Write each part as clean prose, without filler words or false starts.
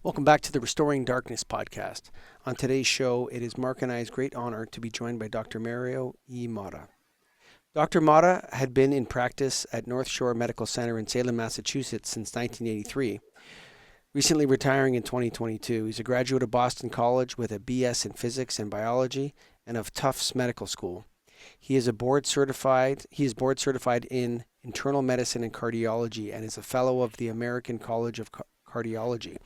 Welcome back to the Restoring Darkness podcast. On today's show, it is Mark and I's great honor to be joined by Dr. Mario E. Motta. Dr. Motta had been in practice at North Shore Medical Center in Salem, Massachusetts since 1983, recently retiring in 2022. He's a graduate of Boston College with a BS in Physics and Biology and of Tufts Medical School. He is board certified in internal medicine and cardiology and is a fellow of the American College of Cardiology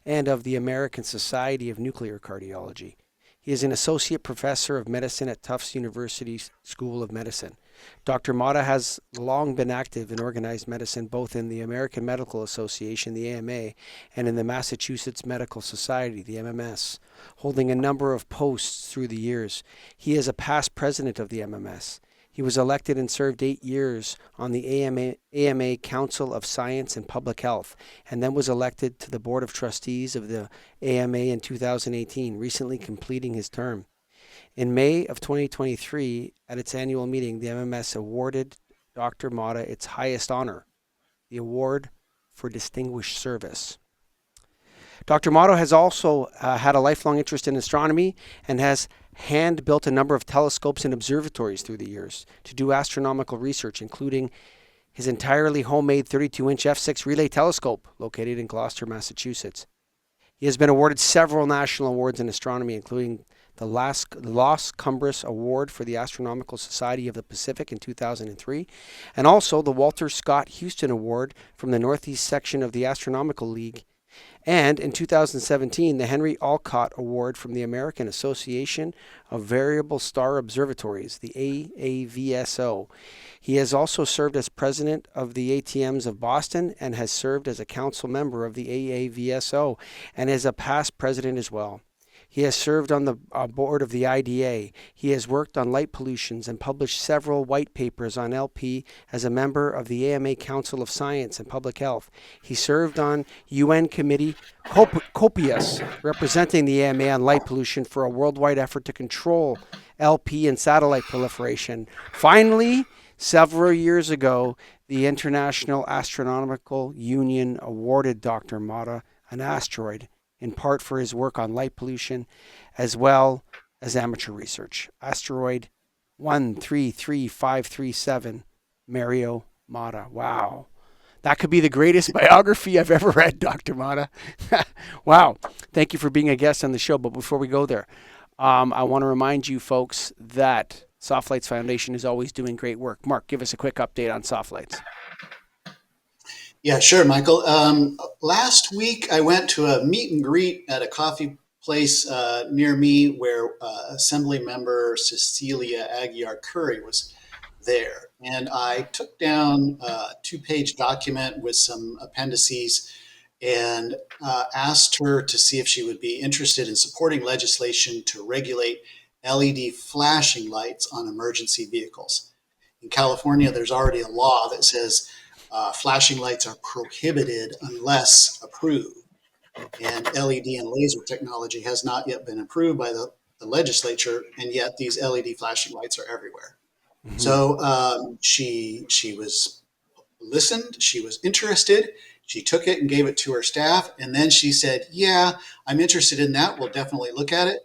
and of the American Society of Nuclear Cardiology. He is an associate professor of medicine at Tufts University School of Medicine. Dr. Motta has long been active in organized medicine, both in the American Medical Association, the AMA, and in the Massachusetts Medical Society, the MMS, holding a number of posts through the years. He is a past president of the MMS. He was elected and served 8 years on the AMA Council of Science and Public Health, and then was elected to the Board of Trustees of the AMA in 2018, recently completing his term. In May of 2023, at its annual meeting, the MMS awarded Dr. Motta its highest honor, the Award for Distinguished Service. Dr. Motta has also had a lifelong interest in astronomy and has hand-built a number of telescopes and observatories through the years to do astronomical research, including his entirely homemade 32-inch f6 relay telescope located in Gloucester, Massachusetts. He has been awarded several national awards in astronomy, including the Las Cumbres Award for the Astronomical Society of the Pacific in 2003, and also the Walter Scott Houston Award from the Northeast section of the Astronomical League, and in 2017, the Henry Olcott Award from the American Association of Variable Star Observatories, the AAVSO. He has also served as president of the ATMs of Boston and has served as a council member of the AAVSO and is a past president as well. He has served on the board of the IDA. He has worked on light pollutions and published several white papers on LP as a member of the AMA Council of Science and Public Health. He served on UN Committee Copious, representing the AMA on light pollution for a worldwide effort to control LP and satellite proliferation. Finally, several years ago, the International Astronomical Union awarded Dr. Motta an asteroid, in part for his work on light pollution, as well as amateur research. Asteroid 133537, Mario Motta. Wow. That could be the greatest biography I've ever read, Dr. Motta. Wow. Thank you for being a guest on the show. But before we go there, I want to remind you folks that Soft Lights Foundation is always doing great work. Mark, give us a quick update on Soft Lights. Yeah, sure, Michael. Last week, I went to a meet and greet at a coffee place near me where Assembly Member Cecilia Aguiar Curry was there. And I took down a 2-page document with some appendices and asked her to see if she would be interested in supporting legislation to regulate LED flashing lights on emergency vehicles. In California, there's already a law that says flashing lights are prohibited unless approved. And LED and laser technology has not yet been approved by the legislature, and yet these LED flashing lights are everywhere. Mm-hmm. So she was listened, she was interested, she took it and gave it to her staff, and then she said, yeah, I'm interested in that, we'll definitely look at it.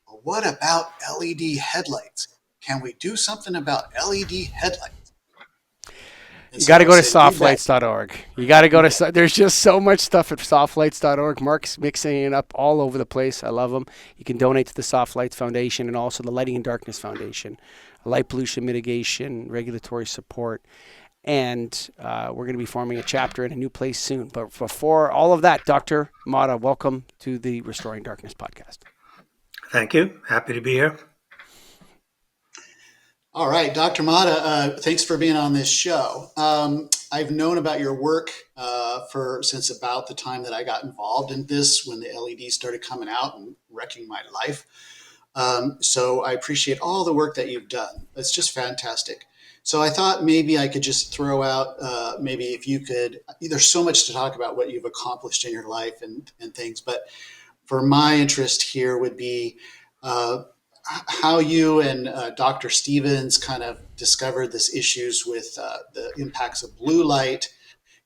But what about LED headlights? Can we do something about LED headlights? You got to go to softlights.org. You got to go to, there's just so much stuff at softlights.org. Mark's mixing it up all over the place. I love them. You can donate to the Soft Lights Foundation and also the Lighting and Darkness Foundation, light pollution mitigation, regulatory support. And we're going to be forming a chapter in a new place soon. But before all of that, Dr. Motta, welcome to the Restoring Darkness podcast. Thank you. Happy to be here. All right, Dr. Motta, thanks for being on this show. I've known about your work since about the time that I got involved in this, when the LEDs started coming out and wrecking my life. So I appreciate all the work that you've done. It's just fantastic. So I thought maybe I could just throw out, maybe if you could, there's so much to talk about what you've accomplished in your life and things, but for my interest here would be how you and Dr. Stevens kind of discovered this issues with the impacts of blue light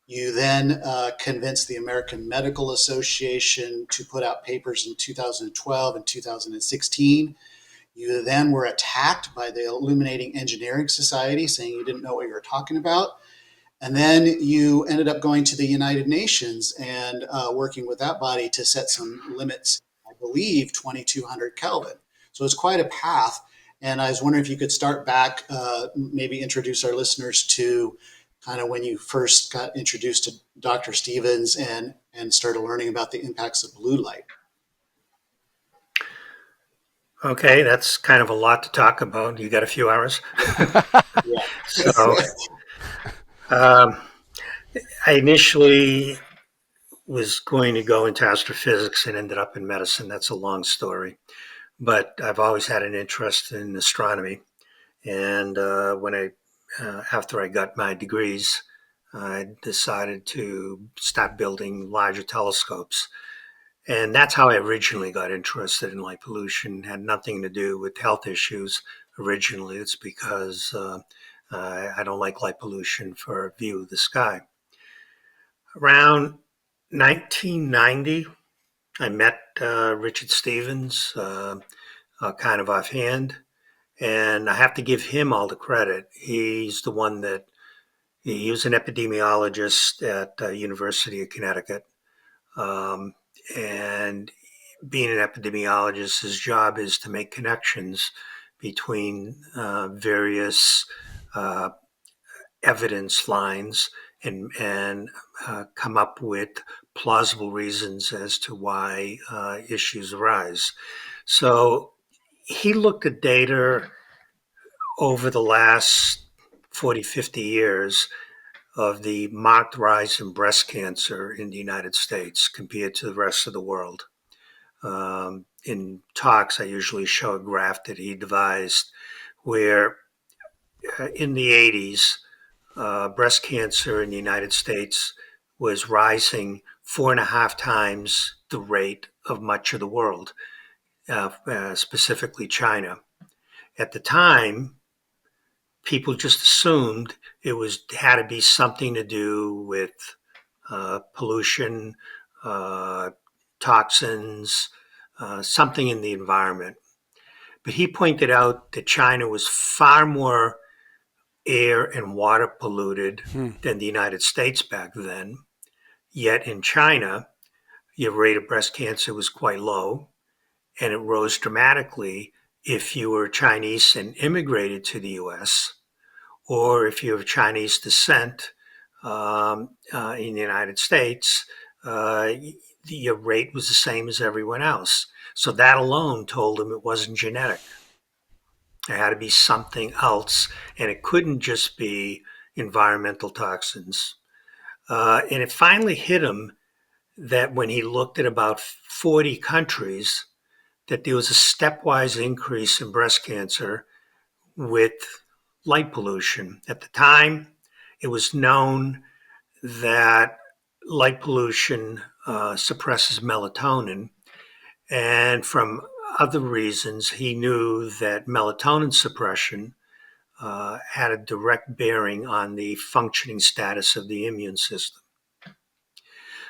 You then convinced the American Medical Association to put out papers in 2012 and 2016. You then were attacked by the Illuminating Engineering Society, saying you didn't know what you were talking about. And then you ended up going to the United Nations and working with that body to set some limits, I believe 2200 Kelvin. So it's quite a path. And I was wondering if you could start back, maybe introduce our listeners to kind of when you first got introduced to Dr. Stevens and started learning about the impacts of blue light. Okay, that's kind of a lot to talk about. You got a few hours? Yeah. So, um, I initially was going to go into astrophysics and ended up in medicine. That's a long story. But I've always had an interest in astronomy. And after I got my degrees, I decided to start building larger telescopes. And that's how I originally got interested in light pollution. It had nothing to do with health issues originally. It's because I don't like light pollution for a view of the sky. Around 1990, I met Richard Stevens, kind of offhand, and I have to give him all the credit. He's the one that he was an epidemiologist at University of Connecticut. And being an epidemiologist, his job is to make connections between various uh, evidence lines and come up with plausible reasons as to why issues arise. So he looked at data over the last 40, 50 years of the marked rise in breast cancer in the United States compared to the rest of the world. In talks, I usually show a graph that he devised where in the 80s, breast cancer in the United States was rising 4.5 times the rate of much of the world, specifically China. At the time, people just assumed it had to be something to do with pollution, toxins, something in the environment. But he pointed out that China was far more air and water polluted than the United States back then. Yet in China, your rate of breast cancer was quite low, and it rose dramatically if you were Chinese and immigrated to the US, or if you're of Chinese descent in the United States, your rate was the same as everyone else. So that alone told him it wasn't genetic. There had to be something else, and it couldn't just be environmental toxins. And it finally hit him that when he looked at about 40 countries, that there was a stepwise increase in breast cancer with light pollution. At the time, it was known that light pollution suppresses melatonin. And from other reasons, he knew that melatonin suppression had a direct bearing on the functioning status of the immune system.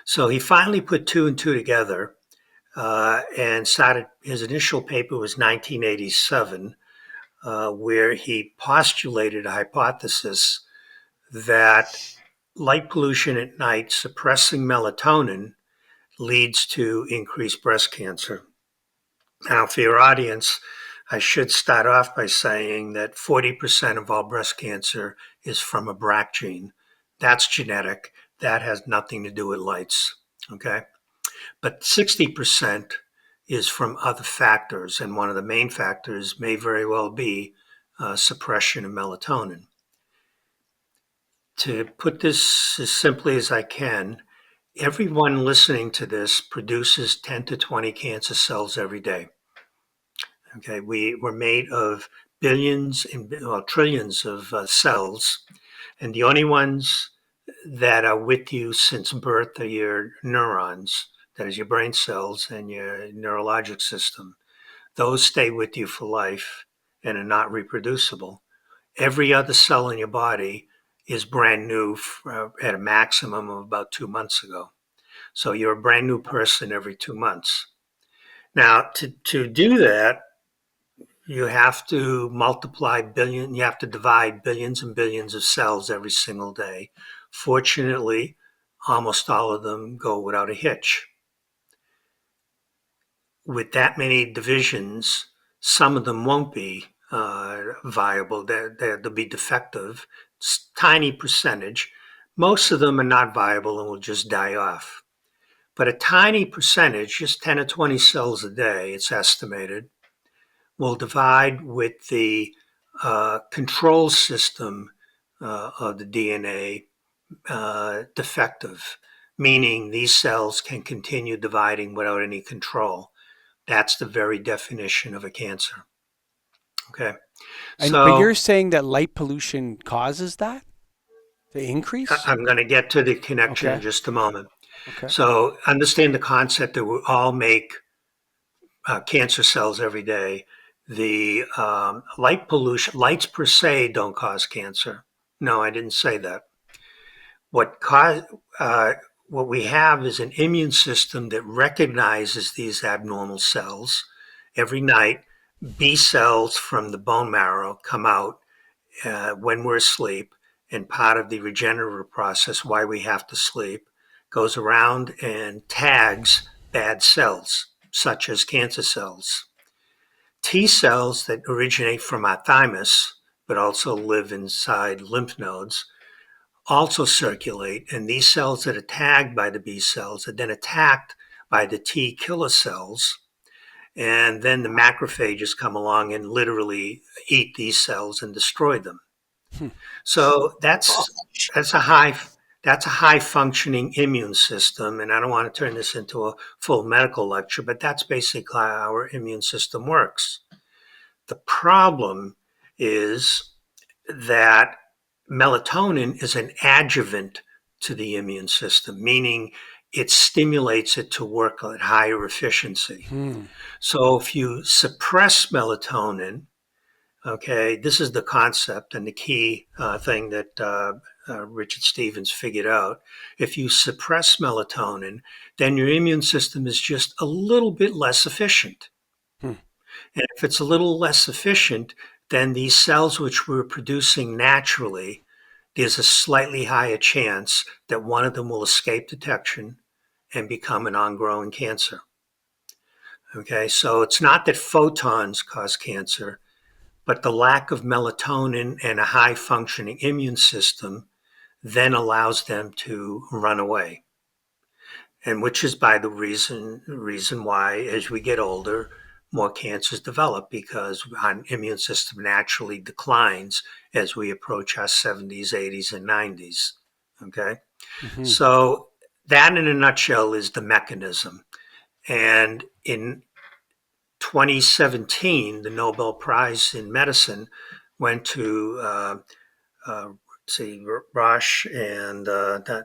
So he finally put two and two together and started. His initial paper was 1987, where he postulated a hypothesis that light pollution at night suppressing melatonin leads to increased breast cancer. Now, for your audience, I should start off by saying that 40% of all breast cancer is from a BRCA gene. That's genetic. That has nothing to do with lights, okay? But 60% is from other factors, and one of the main factors may very well be suppression of melatonin. To put this as simply as I can, everyone listening to this produces 10 to 20 cancer cells every day. Okay, we're made of billions and trillions of cells, and the only ones that are with you since birth are your neurons, that is your brain cells and your neurologic system. Those stay with you for life and are not reproducible. Every other cell in your body is brand new at a maximum of about 2 months ago. So you're a brand new person every 2 months. Now, to do that, you have to you have to divide billions and billions of cells every single day. Fortunately, almost all of them go without a hitch. With that many divisions, some of them won't be viable. They'll be defective. It's a tiny percentage. Most of them are not viable and will just die off. But a tiny percentage, just 10 or 20 cells a day, it's estimated, will divide with the control system of the DNA defective, meaning these cells can continue dividing without any control. That's the very definition of a cancer. Okay. But you're So saying that light pollution causes that to increase? I'm going to get to the connection in Okay. just a moment. Okay. So understand the concept that we all make cancer cells every day. The light pollution, lights per se don't cause cancer. No, I didn't say that. What what we have is an immune system that recognizes these abnormal cells. Every night, B cells from the bone marrow come out when we're asleep, and part of the regenerative process, why we have to sleep, goes around and tags bad cells, such as cancer cells. T cells that originate from our thymus, but also live inside lymph nodes, also circulate, and these cells that are tagged by the B cells are then attacked by the T killer cells, and then the macrophages come along and literally eat these cells and destroy them. Hmm. So that's a high functioning immune system, and I don't want to turn this into a full medical lecture, but that's basically how our immune system works. The problem is that melatonin is an adjuvant to the immune system, meaning it stimulates it to work at higher efficiency. So if you suppress melatonin, okay, this is the concept and the key thing that Richard Stevens figured out. If you suppress melatonin, then your immune system is just a little bit less efficient. Hmm. And if it's a little less efficient, then these cells which we're producing naturally, there's a slightly higher chance that one of them will escape detection and become an ongoing cancer. Okay, so it's not that photons cause cancer, but the lack of melatonin and a high functioning immune system then allows them to run away. And which is by the reason why, as we get older, more cancers develop, because our immune system naturally declines as we approach our 70s, 80s, and 90s. Okay. Mm-hmm. So that in a nutshell is the mechanism. And in 2017, the Nobel Prize in Medicine went to Roche and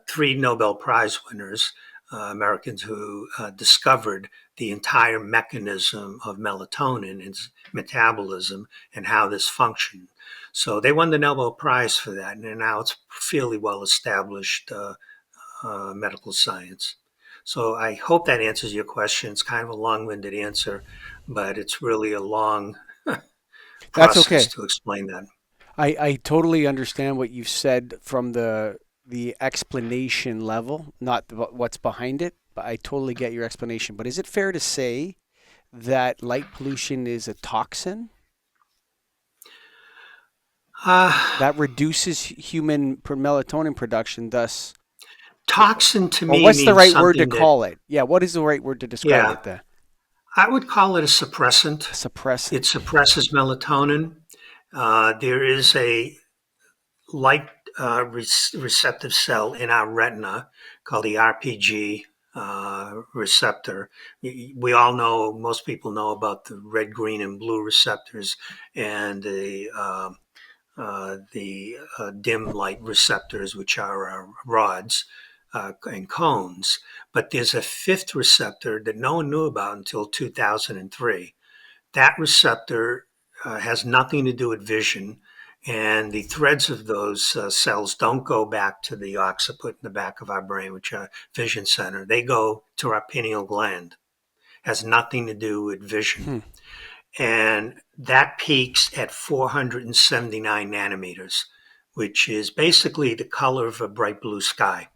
three Nobel Prize winners, Americans who discovered the entire mechanism of melatonin, its metabolism, and how this functioned. So they won the Nobel Prize for that, and now it's fairly well established medical science. So I hope that answers your question. It's kind of a long-winded answer, but it's really a long That's process okay. to explain that. I totally understand what you've said from the explanation level, not what's behind it, but I totally get your explanation. But is it fair to say that light pollution is a toxin that reduces human melatonin production, thus, Toxin to or me what's the means right word to something that, call it? Yeah, what is the right word to describe yeah, it? The I would call it a suppressant. suppressant. It suppresses melatonin. There is a light receptive cell in our retina called the RPG receptor. We all know, most people know about the red, green, and blue receptors and the dim light receptors, which are rods and cones. But there's a fifth receptor that no one knew about until 2003. That receptor has nothing to do with vision. And the threads of those cells don't go back to the occiput in the back of our brain, which are vision center. They go to our pineal gland. Has nothing to do with vision. Hmm. And that peaks at 479 nanometers, which is basically the color of a bright blue sky.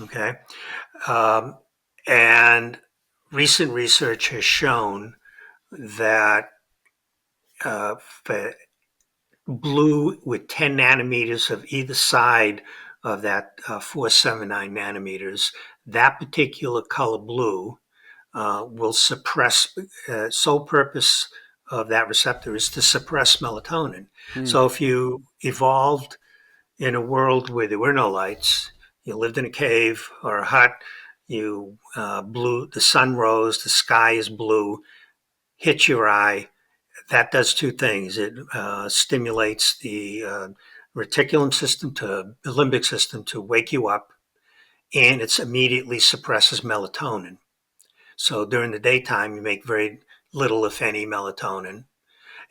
Okay. And recent research has shown that blue with 10 nanometers of either side of that 479 nanometers, that particular color blue will suppress, sole purpose of that receptor is to suppress melatonin. Hmm. So if you evolved in a world where there were no lights, you lived in a cave or a hut, you the sun rose, the sky is blue, hits your eye, that does two things. It stimulates the reticulum system to the limbic system to wake you up, and it immediately suppresses melatonin. So during the daytime, you make very little, if any, melatonin.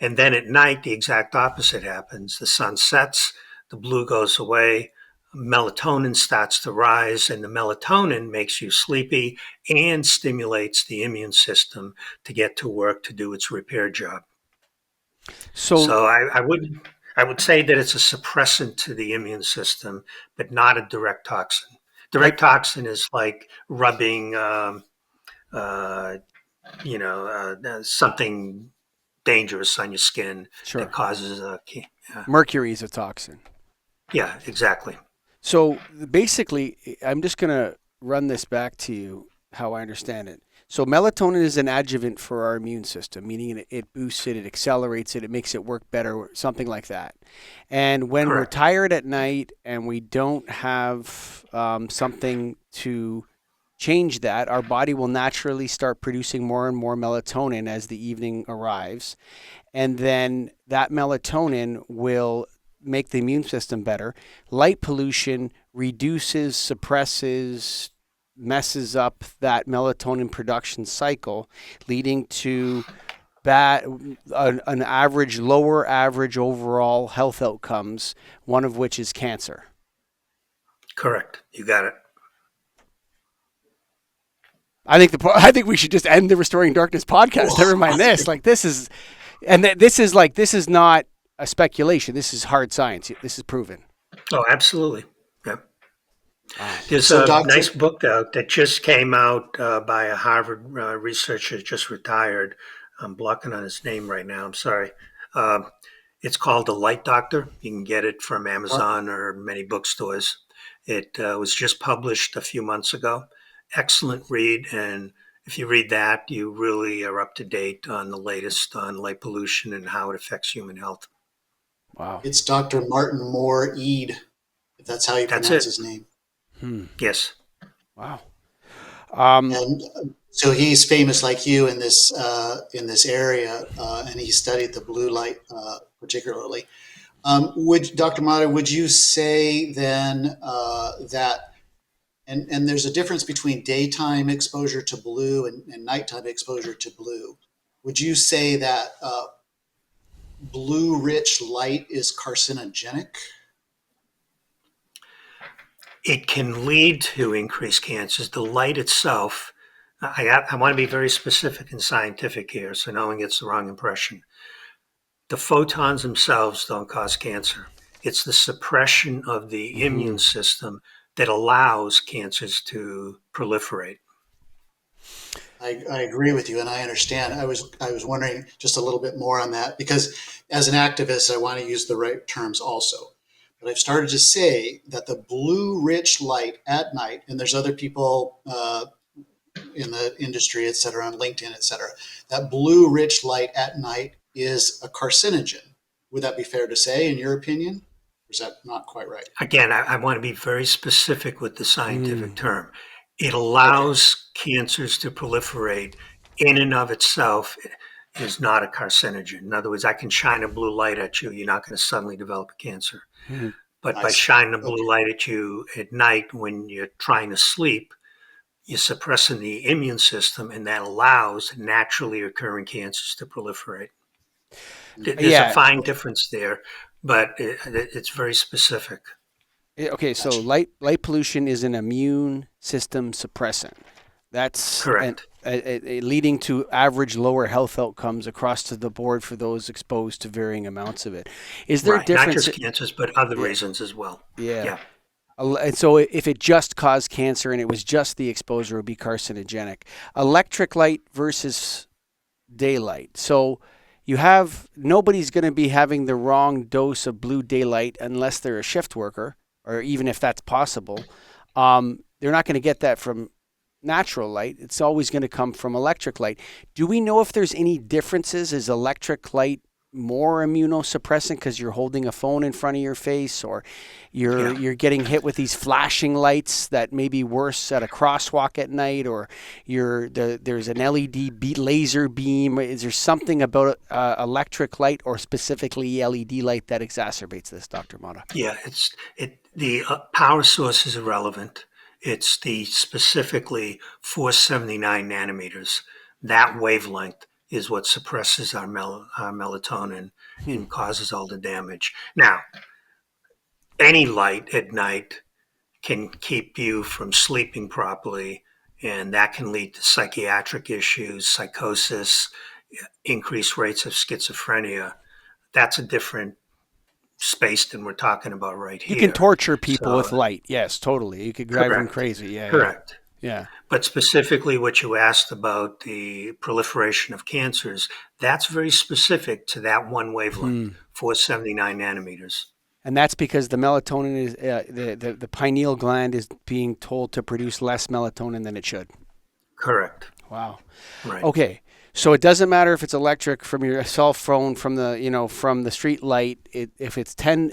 And then at night, the exact opposite happens. The sun sets, the blue goes away, melatonin starts to rise, and the melatonin makes you sleepy and stimulates the immune system to get to work to do its repair job. So I would say that it's a suppressant to the immune system, but not a direct toxin. Direct toxin is like rubbing, something dangerous on your skin that causes mercury is a toxin. Yeah, exactly. So basically, I'm just going to run this back to you how I understand it. So melatonin is an adjuvant for our immune system, meaning it boosts it, it accelerates it, it makes it work better, something like that. And when Correct. we're tired at night and we don't have something to change that, our body will naturally start producing more and more melatonin as the evening arrives. And then that melatonin will make the immune system better. Light pollution reduces, suppresses, messes up that melatonin production cycle, leading to an average, lower average overall health outcomes, one of which is cancer. Correct. You got it. I think we should just end the Restoring Darkness podcast. Never mind this. Like this is not a speculation. This is hard science. This is proven. Oh, absolutely. Yep. Wow. There's a nice book out that just came out by a Harvard researcher just retired. I'm blocking on his name right now. I'm sorry. It's called The Light Doctor. You can get it from Amazon or many bookstores. It was just published a few months ago. Excellent read. And if you read that, you really are up to date on the latest on light pollution and how it affects human health. Wow. It's Dr. Martin Moore Eade, if that's how you pronounce his name. Yes. Wow. And so he's famous like you in this area, and he studied the blue light particularly. Dr. Motta, would you say then that, and there's a difference between daytime exposure to blue and nighttime exposure to blue. Would you say that blue-rich light is carcinogenic? It can lead to increased cancers. The light itself, I want to be very specific and scientific here so no one gets the wrong impression. The photons themselves don't cause cancer. It's the suppression of the immune system that allows cancers to proliferate. I agree with you, and I understand. I was wondering just a little bit more on that because as an activist, I want to use the right terms also. But I've started to say that the blue-rich light at night, and there's other people in the industry, et cetera, on LinkedIn, et cetera, that blue-rich light at night is a carcinogen. Would that be fair to say, in your opinion? Or is that not quite right? Again, I want to be very specific with the scientific term. It allows cancers to proliferate in and of itself is not a carcinogen. In other words, I can shine a blue light at you. You're not going to suddenly develop a cancer. But by shining a blue light at you at night when you're trying to sleep, you're suppressing the immune system, and that allows naturally occurring cancers to proliferate. There's a Yeah. fine difference there, but it's very specific. Okay, so Gotcha. light pollution is an immune system suppressant. That's Correct. leading to average lower health outcomes across to the board for those exposed to varying amounts of it. Is there a Right. Not difference? just cancers, but other Yeah, reasons as well. yeah. Yeah. And so if it just caused cancer and it was just the exposure, it would be carcinogenic. Electric light versus daylight. So you have nobody's going to be having the wrong dose of blue daylight unless they're a shift worker, or even if that's possible. They're not going to get that from natural light. It's always going to come from electric light. Do we know if there's any differences? Is electric light more immunosuppressant because you're holding a phone in front of your face, or you're getting hit with these flashing lights that may be worse at a crosswalk at night, or there's an LED laser beam? Is there something about electric light or specifically LED light that exacerbates this, Dr. Motta? Yeah. The power source is irrelevant. It's the specifically 479 nanometers. That wavelength is what suppresses our melatonin and causes all the damage. Now, any light at night can keep you from sleeping properly, and that can lead to psychiatric issues, psychosis, increased rates of schizophrenia. That's a different space than we're talking about right You can here. torture people with So, light. Yes, totally. You could drive them correct, crazy. Yeah, yeah, correct. yeah. But specifically, what you asked about the proliferation of cancers, that's very specific to that one wavelength, 479 nanometers. And that's because the melatonin is the pineal gland is being told to produce less melatonin than it should. Correct. Wow. Right. Okay. So it doesn't matter if it's electric from your cell phone, from the street light. If it's 10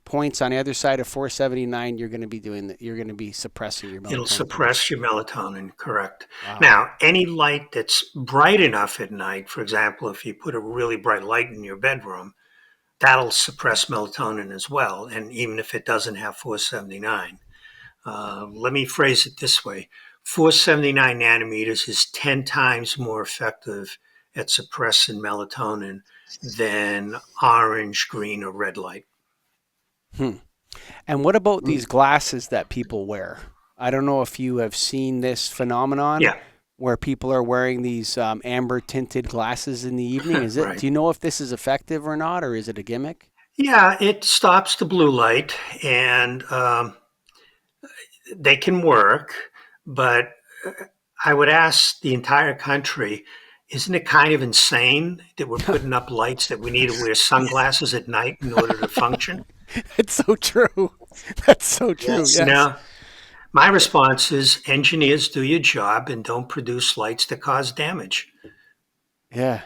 points on the other side of 479, you're going to be you're going to be suppressing your melatonin. It'll suppress your melatonin, correct. Wow. Now, any light that's bright enough at night, for example, if you put a really bright light in your bedroom, that'll suppress melatonin as well, and even if it doesn't have 479. Let me phrase it this way. 479 nanometers is 10 times more effective at suppressing melatonin than orange, green, or red light. And what about these glasses that people wear? I don't know if you have seen this phenomenon. Yeah. Where people are wearing these amber tinted glasses in the evening. Is it? Right. Do you know if this is effective or not, or is it a gimmick? Yeah, it stops the blue light, and they can work, but I would ask the entire country, isn't it kind of insane that we're putting up lights that we need to wear sunglasses at night in order to function? It's so true. That's so true. Yes. Yes. Now, my response is engineers, do your job and don't produce lights that cause damage. Yeah.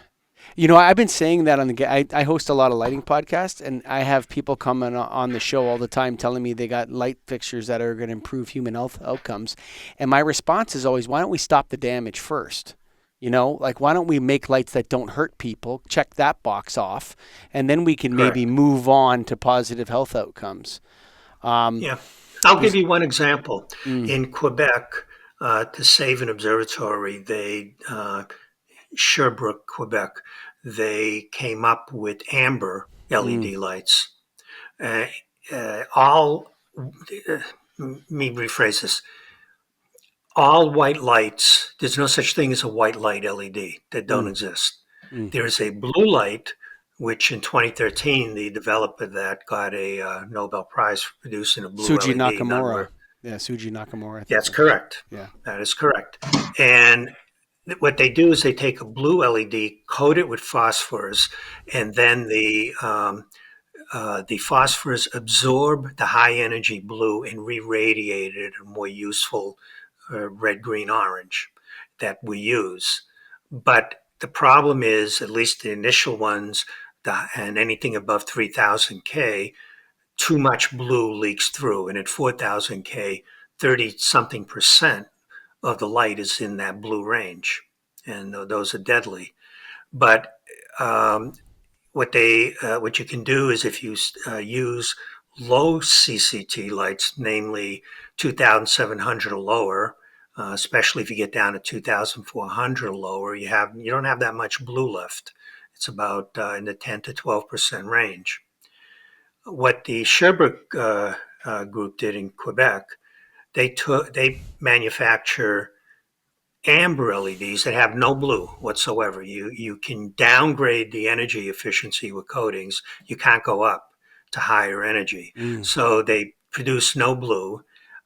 I've been saying that I host a lot of lighting podcasts, and I have people coming on the show all the time telling me they got light fixtures that are going to improve human health outcomes. And my response is always, why don't we stop the damage first? Why don't we make lights that don't hurt people, check that box off, and then we can maybe move on to positive health outcomes. Yeah. I'll give you one example. In Quebec, to save an observatory, Sherbrooke, Quebec, they came up with amber LED lights. Let me rephrase this. All white lights, there's no such thing as a white light LED. That don't exist. There's a blue light, which in 2013, the developer that got a Nobel Prize for producing a blue Suji LED. Nakamura. Yeah, Suji Nakamura. That's correct. Yeah. That is correct. And what they do is they take a blue LED, coat it with phosphors, and then the phosphors absorb the high energy blue and re-radiate it a more useful red, green, orange that we use. But the problem is, at least the initial ones, and anything above 3000 K, too much blue leaks through. And at 4000 K, 30-something% of the light is in that blue range. And those are deadly. But what you can do is if you use low CCT lights, namely 2,700 or lower, especially if you get down to 2,400 or lower, you don't have that much blue left, It's about in the 10 to 12% range. What the Sherbrooke group did in Quebec, they manufacture amber LEDs that have no blue whatsoever. You can downgrade the energy efficiency with coatings. You can't go up to higher energy. So they produce no blue.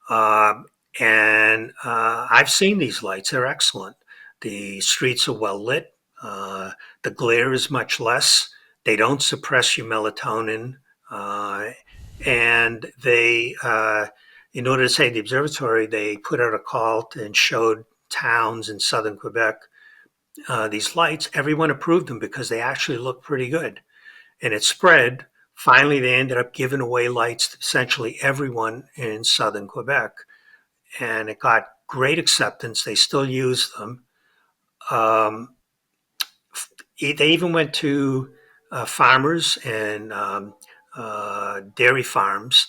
Uh, and I've seen these lights. They're excellent. The streets are well lit. The glare is much less. They don't suppress your melatonin. And in order to save the observatory, they put out a call and showed towns in southern Quebec these lights. Everyone approved them because they actually look pretty good. And it spread. Finally, they ended up giving away lights to essentially everyone in southern Quebec. And it got great acceptance. They still use them. They even went to farmers and dairy farms,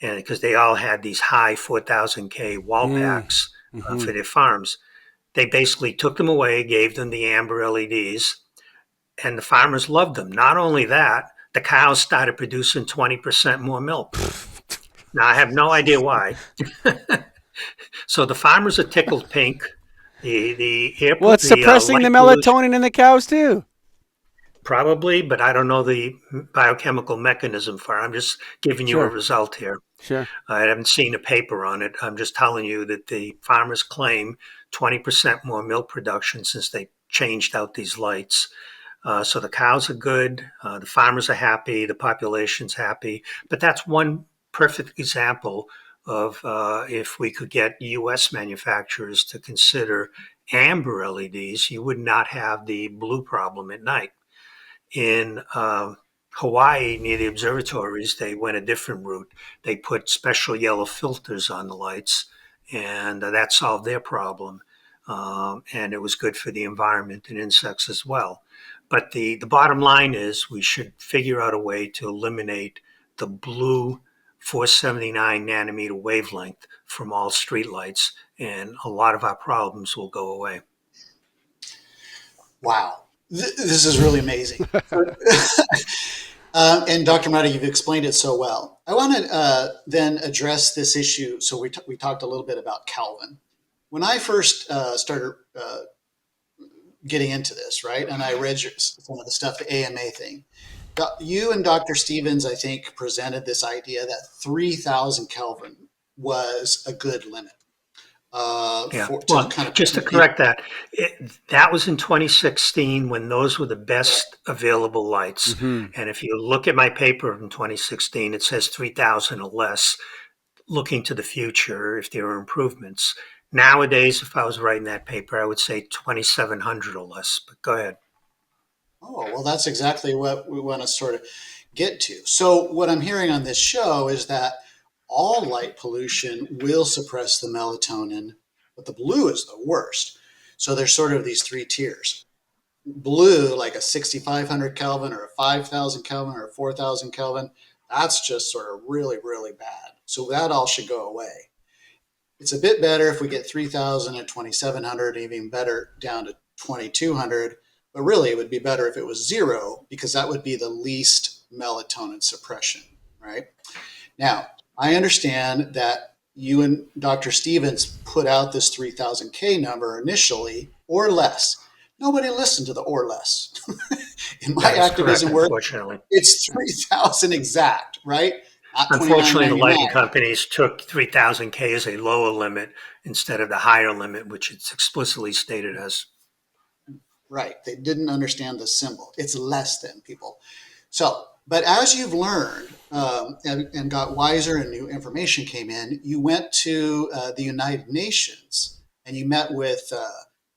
and because they all had these high 4,000K wall packs for their farms. They basically took them away, gave them the amber LEDs, and the farmers loved them. Not only that, the cows started producing 20% more milk. Now, I have no idea why. So the farmers are tickled pink. Well, it's suppressing the melatonin in the cows too. Probably, but I don't know the biochemical mechanism for it. I'm just giving you a result here. Sure. I haven't seen a paper on it. I'm just telling you that the farmers claim 20% more milk production since they changed out these lights. So the cows are good. The farmers are happy. The population's happy. But that's one perfect example of if we could get U.S. manufacturers to consider amber LEDs, you would not have the blue problem at night. In Hawaii, near the observatories, they went a different route. They put special yellow filters on the lights, and that solved their problem. And it was good for the environment and insects as well. But the bottom line is we should figure out a way to eliminate the blue 479 nanometer wavelength from all streetlights, and a lot of our problems will go away. Wow. This is really amazing. And Dr. Motta, you've explained it so well. I want to then address this issue. So we talked a little bit about Kelvin. When I first started getting into this, right, and I read some of the stuff, the AMA thing, you and Dr. Stevens, I think, presented this idea that 3,000 Kelvin was a good limit. Just to correct that, that was in 2016 when those were the best available lights. And if you look at my paper in 2016, it says 3,000 or less, looking to the future if there are improvements. Nowadays, if I was writing that paper, I would say 2,700 or less, but go ahead. Oh, well, that's exactly what we want to sort of get to. So what I'm hearing on this show is that all light pollution will suppress the melatonin, but the blue is the worst. So there's sort of these three tiers. Blue, like a 6,500 Kelvin or a 5,000 Kelvin or a 4,000 Kelvin, that's just sort of really, really bad. So that all should go away. It's a bit better if we get 3,000 and 2,700, even better down to 2,200. But really, it would be better if it was zero, because that would be the least melatonin suppression, right? Now, I understand that you and Dr. Stevens put out this 3,000K number initially, or less. Nobody listened to the or less. In my activism work, it's 3,000 exact, right? Unfortunately, the lighting companies took 3,000K as a lower limit instead of the higher limit, which it's explicitly stated as. Right. They didn't understand the symbol. It's less than, people. So, but as you've learned and got wiser and new information came in, you went to the United Nations and you met with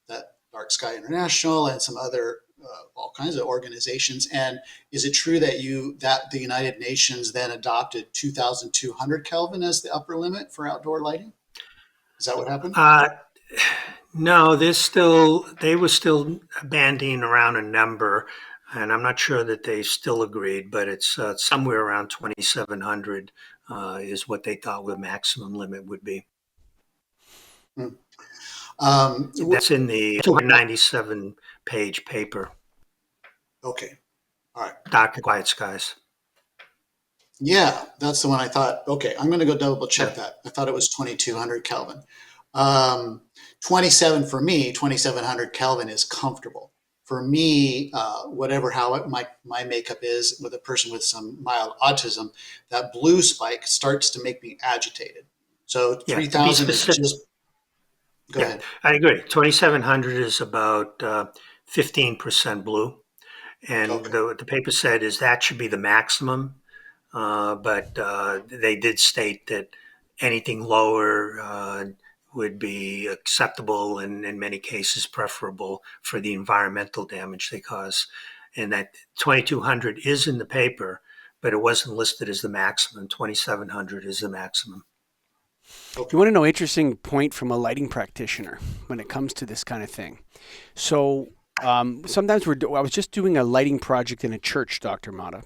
that Dark Sky International and some other all kinds of organizations. And is it true that the United Nations then adopted 2,200 Kelvin as the upper limit for outdoor lighting? Is that what happened? No, they were still bandying around a number, and I'm not sure that they still agreed, but it's somewhere around 2,700 is what they thought the maximum limit would be. That's in the 297-page paper. Okay. All right. Dark and quiet skies. Yeah, that's the one I thought. Okay, I'm going to go double check Yeah. that. I thought it was 2200 Kelvin. Um, 27 for me, 2700 Kelvin is comfortable. For me, whatever how my makeup is with a person with some mild autism, that blue spike starts to make me agitated. So Yeah. To be 3000 is specific. just, go Yeah, ahead. I agree. 2700 is about 15% blue. And Okay. the paper said is that should be the maximum. But they did state that anything lower would be acceptable and in many cases preferable for the environmental damage they cause. And that 2200 is in the paper, but it wasn't listed as the maximum. 2700 is the maximum. You Okay. want to know interesting point from a lighting practitioner when it comes to this kind of thing. So sometimes I was just doing a lighting project in a church, Dr. Motta,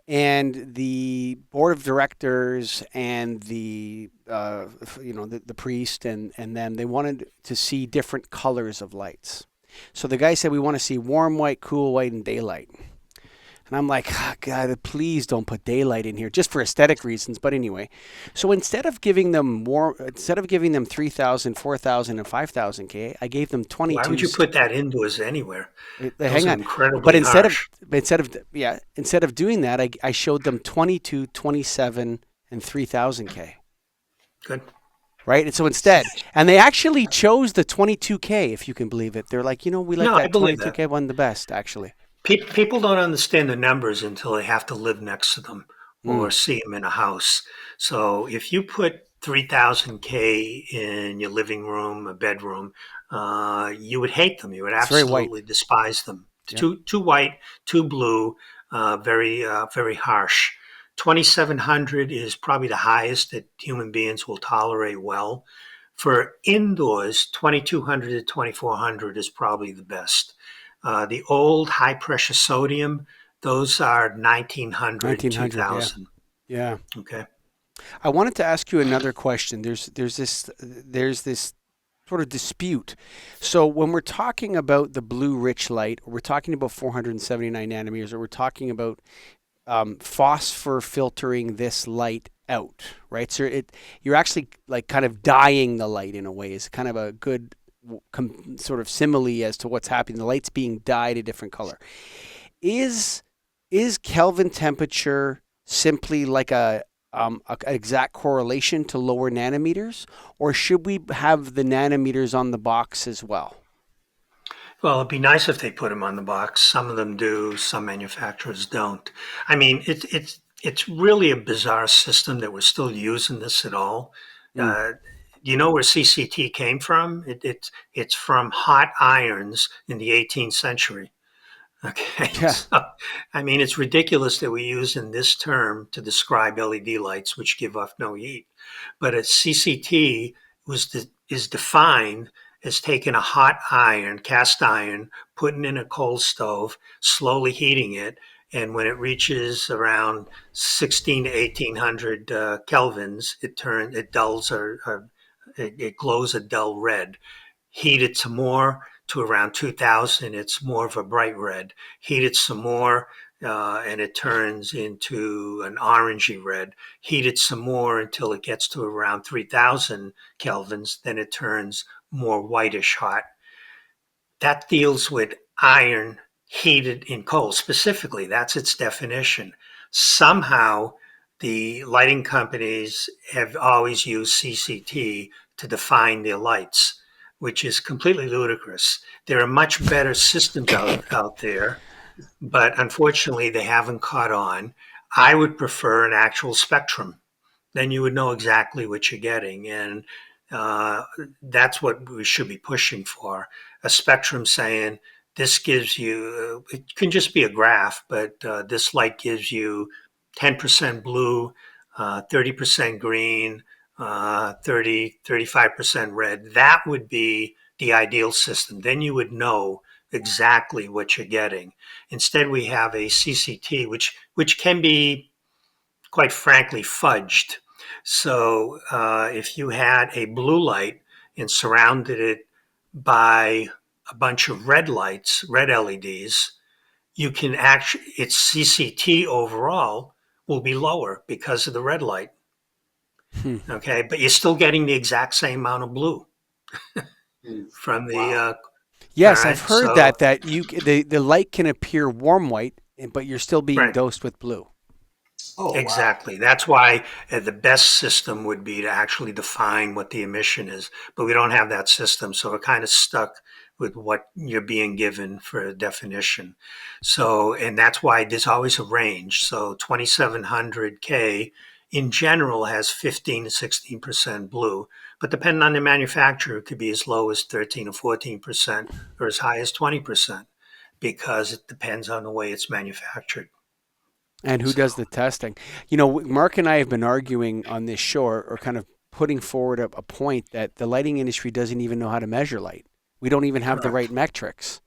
and the board of directors and the priest and them, they wanted to see different colors of lights. So the guy said we want to see warm white, cool white, and daylight. And I'm like, oh, God, please don't put daylight in here, just for aesthetic reasons. But anyway, so instead of giving them 3,000, 4,000, and 5,000 K, I gave them Why 22. would you put that indoors anywhere? Those Hang are on, but incredibly harsh. instead of doing that, I showed them 22, 27, and 3,000 K. Good. Right, and so instead, and they actually chose the 22K, if you can believe it. They're like, we like No, I that believe that. 22K one the best, actually. People don't understand the numbers until they have to live next to them or Mm, see them in a house. So if you put 3,000 K in your living room, a bedroom, you would hate them. You would it's very white. absolutely despise them. Yep. Too white, too blue, very harsh. 2,700 is probably the highest that human beings will tolerate well. For indoors, 2,200 to 2,400 is probably the best. The old high pressure sodium, those are 1900, 1900, yeah. 2000. Yeah. Okay. I wanted to ask you another question. There's this sort of dispute. So when we're talking about the blue rich light, or we're talking about 479 nanometers, or we're talking about phosphor filtering this light out, right? So you're actually like kind of dyeing the light in a way. Is kind of a good sort of simile as to what's happening. The light's being dyed a different color. Is Kelvin temperature simply like a exact correlation to lower nanometers, or should we have the nanometers on the box as well? Well, it'd be nice if they put them on the box. Some of them do, some manufacturers don't. I mean, it's really a bizarre system that we're still using this at all. Mm. Do you know where CCT came from? It's from hot irons in the 18th century. Okay, Yeah. so I mean, it's ridiculous that we use in this term to describe LED lights, which give off no heat. But a CCT is defined as taking a hot iron, cast iron, putting in a coal stove, slowly heating it, and when it reaches around 16 to 1800 kelvins, it dulls or it glows a dull red. Heat it some more to around 2000, it's more of a bright red. Heat it some more, and it turns into an orangey red. Heat it some more until it gets to around 3000 kelvins, then it turns more whitish hot. That deals with iron heated in coal specifically. That's its definition. Somehow, the lighting companies have always used CCT to define their lights, which is completely ludicrous. There are much better systems out there, but unfortunately, they haven't caught on. I would prefer an actual spectrum. Then you would know exactly what you're getting. And uh, that's what we should be pushing for, a spectrum saying this gives you, it can just be a graph, but this light gives you 10% blue, 30% green, 35% red. That would be the ideal system. Then you would know exactly what you're getting. Instead, we have a CCT, which can be, quite frankly, fudged. So if you had a blue light and surrounded it by a bunch of red lights, red LEDs, you can actually, its CCT overall will be lower because of the red light. Okay, but you're still getting the exact same amount of blue from the. Wow. All Yes, I've right, heard so that the light can appear warm white, but you're still being right. dosed with blue. Oh, wow. Exactly. That's why the best system would be to actually define what the emission is. But we don't have that system. So we're kind of stuck with what you're being given for a definition. So, and that's why there's always a range. So 2700K in general has 15 to 16% blue. But depending on the manufacturer, it could be as low as 13 or 14% or as high as 20% because it depends on the way it's manufactured. And who So, does the testing? You know, Mark and I have been arguing on this show, or kind of putting forward a point that the lighting industry doesn't even know how to measure light. We don't even have the right correct. metrics.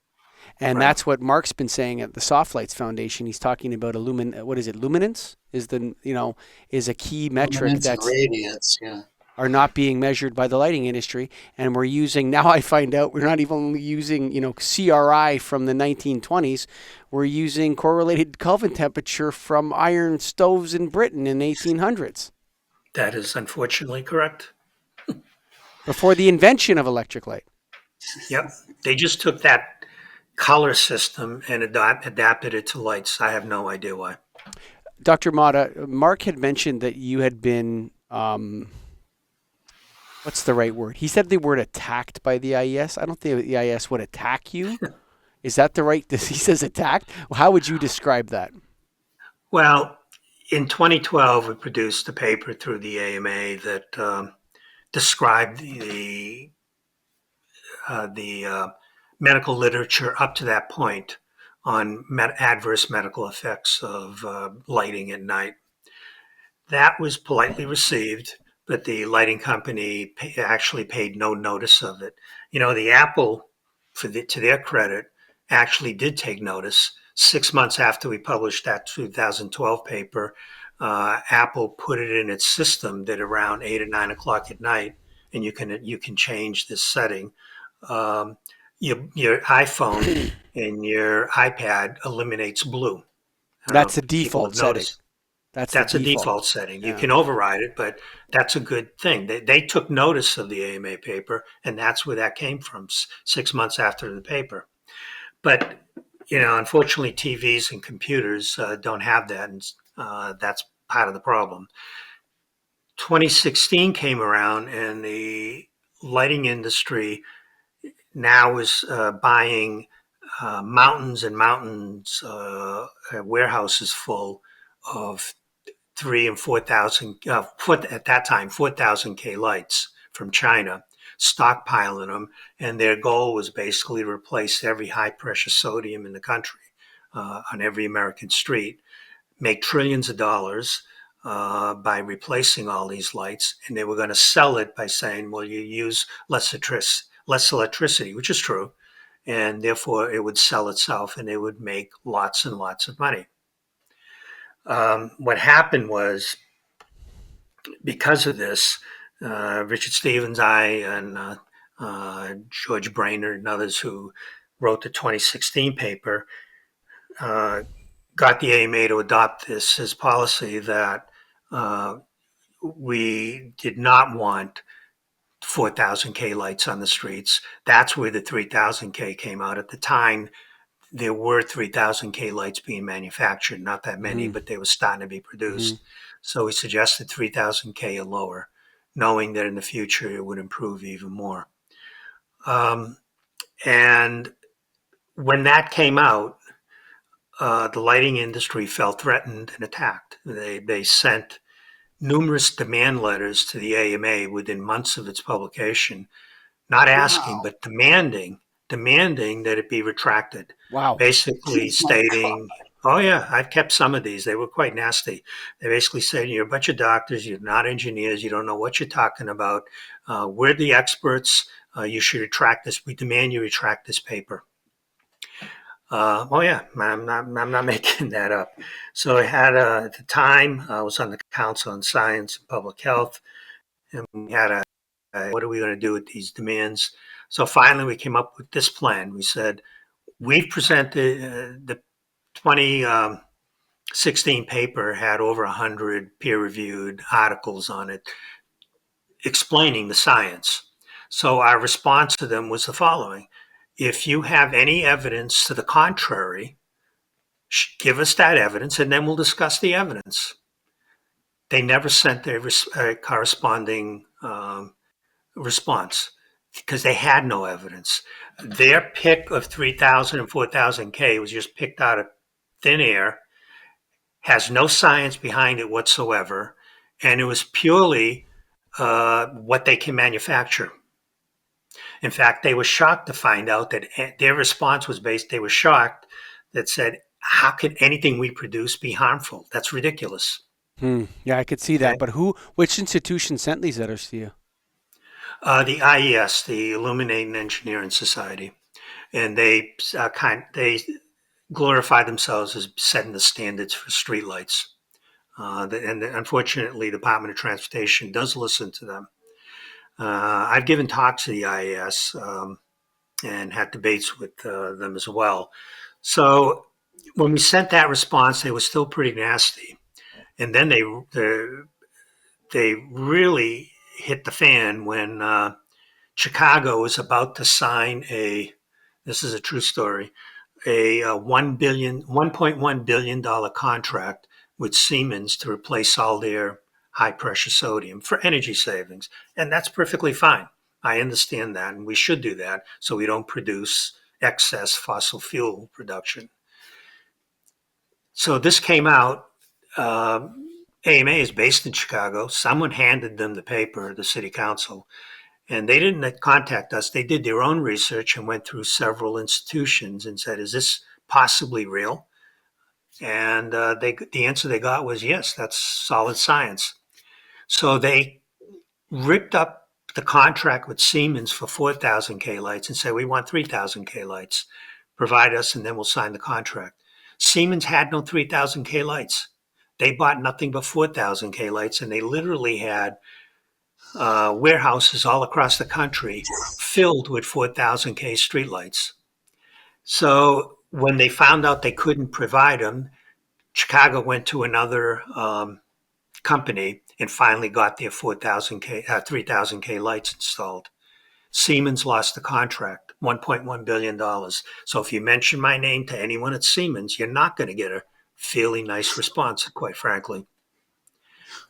And Right. that's what Mark's been saying at the Soft Lights Foundation. He's talking about what is it? Luminance is a key metric Luminance and that's radiance. Yeah. are not being measured by the lighting industry. And we're using, now I find out, we're not even using, CRI from the 1920s. We're using correlated Kelvin temperature from iron stoves in Britain in the 1800s, That is unfortunately correct. before the invention of electric light. Yep. They just took that color system and adapted it to lights. I have no idea why. Dr. Motta, Mark had mentioned that you had been, what's the right word? He said the word attacked by the IES. I don't think the IES would attack you. Is that the right? He says attacked. How would you describe that? Well, in 2012, we produced a paper through the AMA that described the medical literature up to that point on adverse medical effects of lighting at night. That was politely received, but the lighting company actually paid no notice of it. You know, the Apple, to their credit, actually did take notice. 6 months after we published that 2012 paper, Apple put it in its system that around 8 or 9 o'clock at night, and you can change this setting. Um, your iPhone and your iPad eliminates blue. I don't know That's the if people default have setting. noticed. That's the That's a default. default setting. You Yeah. can override it, but that's a good thing. They took notice of the AMA paper, and that's where that came from 6 months after the paper. But, unfortunately, TVs and computers don't have that, and that's part of the problem. 2016 came around, and the lighting industry now is buying mountains and mountains, warehouses full of 3,000 and 4,000 foot at that time 4,000K lights from China, stockpiling them, and their goal was basically to replace every high pressure sodium in the country on every American street, make trillions of dollars by replacing all these lights, and they were going to sell it by saying, "Well, you use less electricity," which is true, and therefore it would sell itself, and they would make lots and lots of money. What happened was, because of this, Richard Stevens, and George Brainerd, and others who wrote the 2016 paper, got the AMA to adopt this as policy that we did not want 4,000K lights on the streets. That's where the 3,000K came out. At the time, there were 3,000K lights being manufactured, not that many, Mm-hmm. but they were starting to be Mm-hmm. produced. So we suggested 3,000K or lower, knowing that in the future it would improve even more. And when that came out, the lighting industry felt threatened and attacked. They sent numerous demand letters to the AMA within months of its publication, not asking, Wow. but demanding that it be retracted, Wow. basically My stating, "Oh yeah, I've kept some of these. They were quite nasty." They basically said, "You're a bunch of doctors. You're not engineers. You don't know what you're talking about. We're the experts. You should retract this. We demand you retract this paper." Oh yeah, I'm not making that up. So I had at the time I was on the Council on Science and Public Health, and we had what are we going to do with these demands? So finally, we came up with this plan. We said, we've presented 2016 paper had over 100 peer-reviewed articles on it explaining the science. So our response to them was the following: if you have any evidence to the contrary, give us that evidence and then we'll discuss the evidence. They never sent their corresponding response because they had no evidence. Their pick of 3,000 and 4,000 K was just picked out of thin air, has no science behind it whatsoever, and it was purely what they can manufacture. In fact, they were shocked to find out that their response was they were shocked that said, how can anything we produce be harmful? That's ridiculous. Yeah, I could see that. But which institution sent these letters to you? The IES, the Illuminating Engineering Society, and they glorify themselves as setting the standards for streetlights. And unfortunately, the Department of Transportation does listen to them. I've given talks to the IES and had debates with them as well. So when we sent that response, they were still pretty nasty. And then they really hit the fan when Chicago was about to sign this is a true story, a $1.1 billion contract with Siemens to replace all their high pressure sodium for energy savings. And that's perfectly fine. I understand that. And we should do that so we don't produce excess fossil fuel production. So this came out. AMA is based in Chicago. Someone handed them the paper, the city council, and they didn't contact us. They did their own research and went through several institutions and said, is this possibly real? And the answer they got was, yes, that's solid science. So they ripped up the contract with Siemens for 4,000 K lights and said, we want 3,000 K lights. Provide us and then we'll sign the contract. Siemens had no 3,000 K lights. They bought nothing but 4,000 K lights, and they literally had warehouses all across the country filled with 4,000 K streetlights. So when they found out they couldn't provide them, Chicago went to another company and finally got their 3,000 K lights installed. Siemens lost the contract, $1.1 billion. So if you mention my name to anyone at Siemens, you're not going to get a fairly nice response, quite frankly.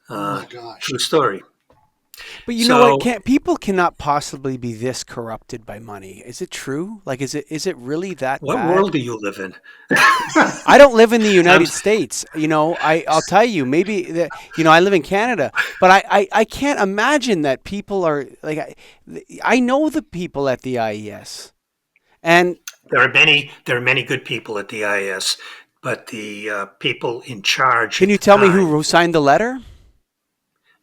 Oh my gosh. True story. But you know what? People cannot possibly be this corrupted by money. Is it true? Like, is it really that What bad? world do you live in? I don't live in the United States. You know, I'll tell you, maybe, I live in Canada, but I can't imagine that people are like, I know the people at the IES, and there are many good people at the IES, but the people in charge. Can you tell me who signed the letter?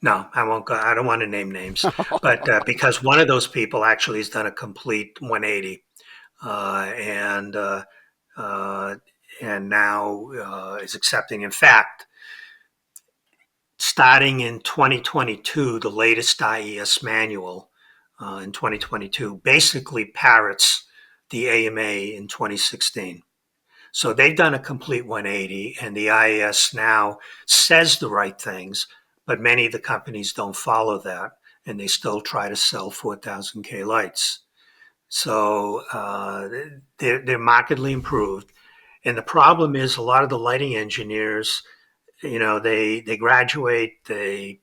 No, I won't go. I don't want to name names, but because one of those people actually has done a complete 180, and now is accepting. In fact, starting in 2022, the latest IES manual in 2022 basically parrots the AMA in 2016. So they've done a complete 180, and the IES now says the right things, but many of the companies don't follow that, and they still try to sell 4,000 K lights. So they're markedly improved. And the problem is a lot of the lighting engineers, they graduate, they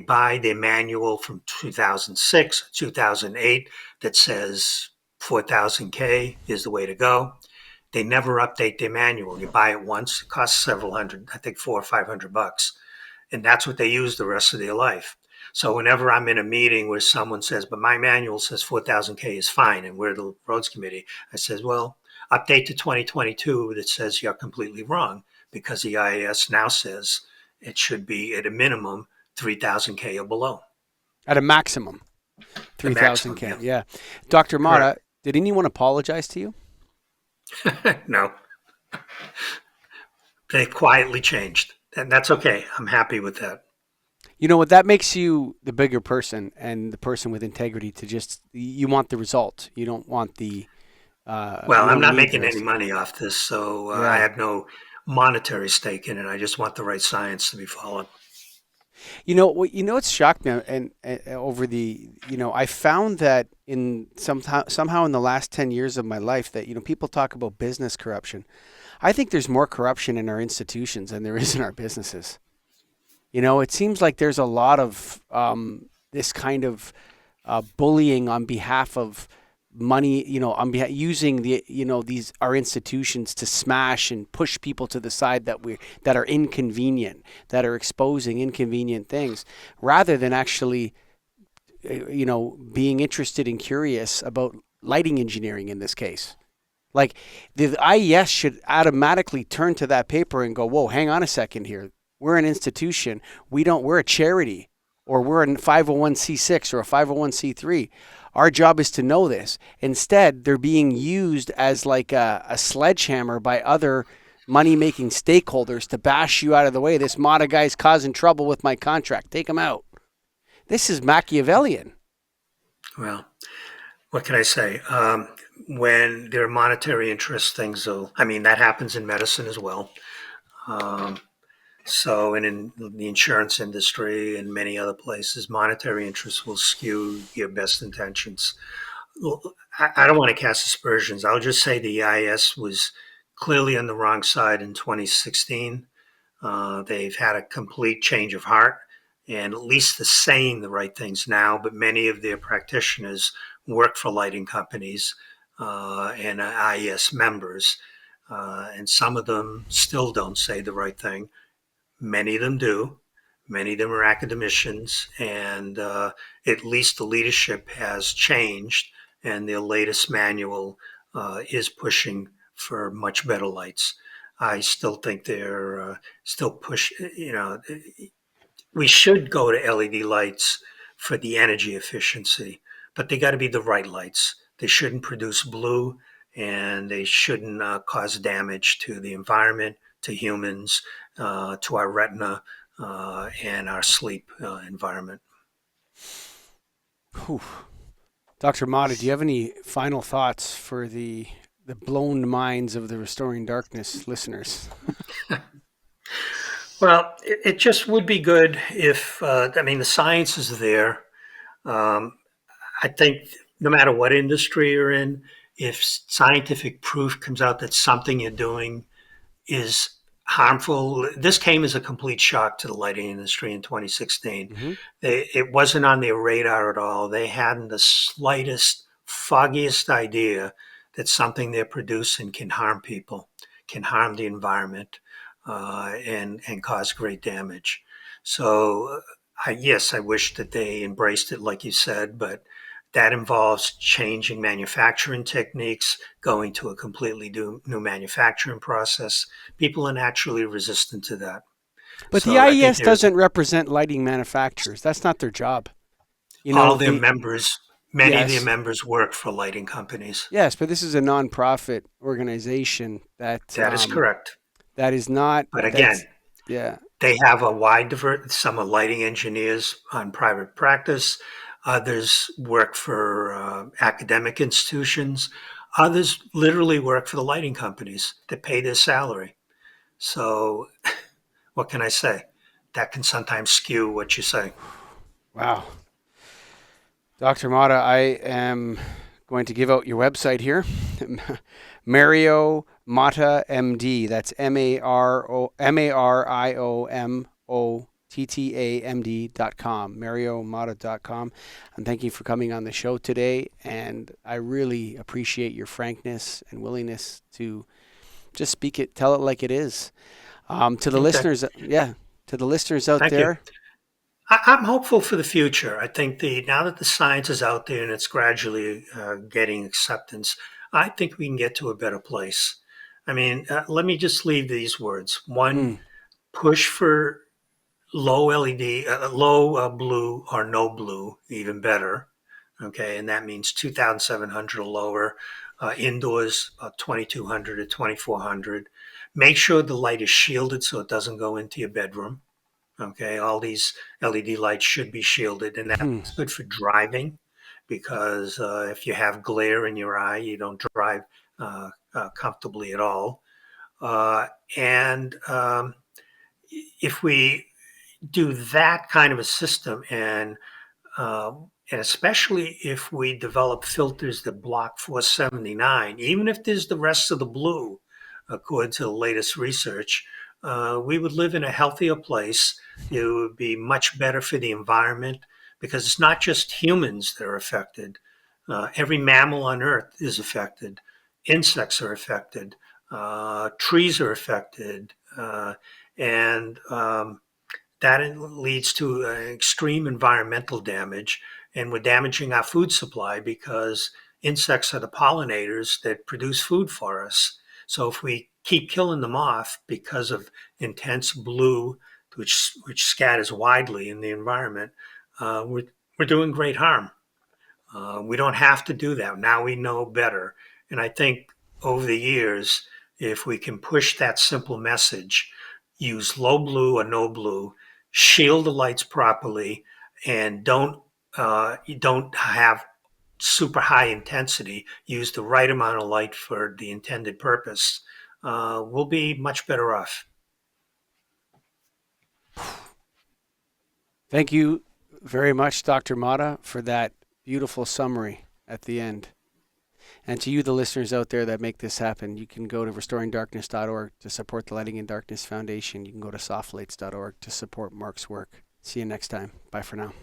buy their manual from 2006, 2008 that says 4,000 K is the way to go. They never update their manual. You buy it once, it costs several hundred, I think $400 or $500. And that's what they use the rest of their life. So whenever I'm in a meeting where someone says, but my manual says 4,000 K is fine, and we're the roads committee, I says, well, update to 2022 that says you're completely wrong, because the IAS now says it should be at a minimum 3,000 K or below. At a maximum, 3,000 K. Yeah. Dr. Motta, did anyone apologize to you? No. They quietly changed. And that's okay. I'm happy with that. You know what? That makes you the bigger person and the person with integrity to you want the result. You don't want the Well, we I'm don't not need the making any rest. money off this, so I Yeah. have no monetary stake in it. I just want the right science to be followed. What's shocked me, and over I found that in somehow in the last 10 years of my life that people talk about business corruption. I think there's more corruption in our institutions than there is in our businesses. It seems like there's a lot of this kind of bullying on behalf of money, on behalf using these our institutions to smash and push people to the side that are inconvenient, that are exposing inconvenient things, rather than actually, being interested and curious about lighting engineering in this case. Like the IES should automatically turn to that paper and go, "Whoa, hang on a second here. We're an institution. We're a charity, or we're a 501c6 or a 501c3. Our job is to know this." Instead, they're being used as like a sledgehammer by other money-making stakeholders to bash you out of the way. This Motta guy's causing trouble with my contract. Take him out. This is Machiavellian. Well, what can I say? When there are monetary interests, that happens in medicine as well. And in the insurance industry and many other places, monetary interests will skew your best intentions. I don't want to cast aspersions. I'll just say the EIS was clearly on the wrong side in 2016. They've had a complete change of heart, and at least they're saying the right things now, but many of their practitioners work for lighting companies and are IES members, and some of them still don't say the right thing. Many of them do. Many of them are academicians, and at least the leadership has changed, and their latest manual is pushing for much better lights. I still think they're still push. We should go to LED lights for the energy efficiency, but they got to be the right lights. They shouldn't produce blue, and they shouldn't cause damage to the environment, to humans, to our retina, and our sleep environment. Whew. Dr. Motta, do you have any final thoughts for the blown minds of the Restoring Darkness listeners? Well, it just would be good if, the science is there. I think no matter what industry you're in, if scientific proof comes out that something you're doing is harmful. This came as a complete shock to the lighting industry in 2016. Mm-hmm. It wasn't on their radar at all. They hadn't the slightest, foggiest idea that something they're producing can harm people, can harm the environment, and cause great damage. So, yes, I wish that they embraced it, like you said, but that involves changing manufacturing techniques, going to a completely new manufacturing process. People are naturally resistant to that. But the So I think IES doesn't represent lighting manufacturers. That's not their job. all their members, many of their Yes, members work for lighting companies. yes, but this is a nonprofit organization That is correct. that is not. But That's again, yeah. they have a wide diversity. Some are lighting engineers on private practice. Others work for academic institutions. Others literally work for the lighting companies that pay their salary. So, what can I say? That can sometimes skew what you say. Wow. Dr. Motta, I am going to give out your website here. Mario Motta MD. That's MARIOMOTTAMD.com. MarioMotta.com. And thank you for coming on the show today. And I really appreciate your frankness and willingness to just speak it, tell it like it is. To the listeners, to the listeners out Thank there. you. I'm hopeful for the future. I think now that the science is out there and it's gradually getting acceptance, I think we can get to a better place. Let me just leave these words. One, push for low LED, low blue or no blue, even better. Okay, and that means 2,700 or lower. Indoors, 2,200 to 2,400. Make sure the light is shielded so it doesn't go into your bedroom. Okay, all these LED lights should be shielded, and that's good for driving because if you have glare in your eye, you don't drive comfortably at all. And if we do that kind of a system, and especially if we develop filters that block 479, even if there's the rest of the blue, according to the latest research, we would live in a healthier place. It would be much better for the environment, because it's not just humans that are affected. Every mammal on Earth is affected. Insects are affected. Trees are affected. And that leads to extreme environmental damage, and we're damaging our food supply because insects are the pollinators that produce food for us. So if we keep killing them off because of intense blue, which scatters widely in the environment, we're doing great harm. We don't have to do that. Now we know better. And I think over the years, if we can push that simple message, use low blue or no blue, shield the lights properly, and don't have super high intensity, use the right amount of light for the intended purpose, we'll be much better off. Thank you very much, Dr. Motta, for that beautiful summary at the end. And to you, the listeners out there that make this happen, you can go to restoringdarkness.org to support the Lighting in Darkness Foundation. You can go to softlights.org to support Mark's work. See you next time. Bye for now.